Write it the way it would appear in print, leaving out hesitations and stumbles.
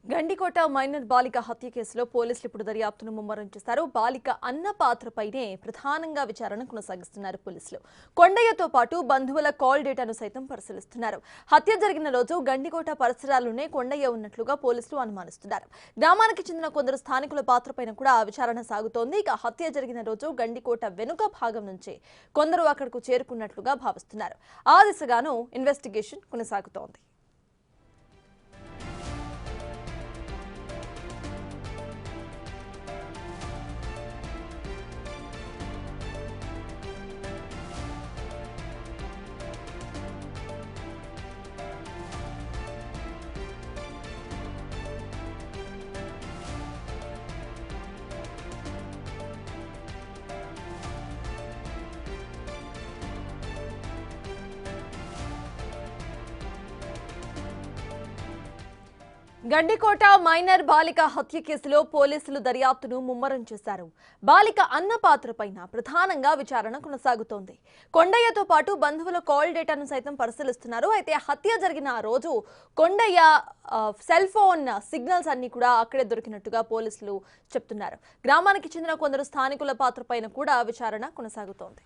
Gandikota minor బాలిక హత్య కేసులో పోలీసులు ఇప్పుడు దర్యాప్తును ముమ్మరం చేశారు. బాలిక అన్న పాత్రపైనే ప్రధానంగా విచారణ కొనసాగిస్తున్నారు పోలీసులు. కొండయ్యతో పాటు బంధువుల కాల్ డేటాను సైతం పరిశీలిస్తున్నారు. హత్య జరిగిన రోజు గండికోట పరిసరాల్లోనే కొండయ్య ఉన్నట్లుగా పోలీసులు అనుమానిస్తున్నారు. గ్రామానికి చెందిన కొందరు స్థానికుల పాత్రపైన కూడా విచారణ సాగుతోంది. ఇక హత్య జరిగిన రోజు గండికోట వెనుక భాగం నుంచి కొందరు అక్కడకు చేరుకున్నట్లుగా భావిస్తున్నారు. ఆ దిశగాను ఇన్వెస్టిగేషన్ కొనసాగుతోంది. గండికోట మైనర్ బాలిక హత్య కేసులో పోలీసులు దర్యాప్తును ముమ్మరం చేశారు. బాలిక అన్న పాత్రపైన ప్రధానంగా విచారణ కొనసాగుతోంది. కొండయ్యతో పాటు బంధువుల కాల్ డేటాను సైతం పరిశీలిస్తున్నారు. అయితే హత్య జరిగిన ఆ రోజు కొండయ్య సెల్ ఫోన్ సిగ్నల్స్ అన్ని కూడా అక్కడే దొరికినట్టుగా పోలీసులు చెప్తున్నారు. గ్రామానికి చెందిన కొందరు స్థానికుల పాత్రపైన కూడా విచారణ కొనసాగుతోంది.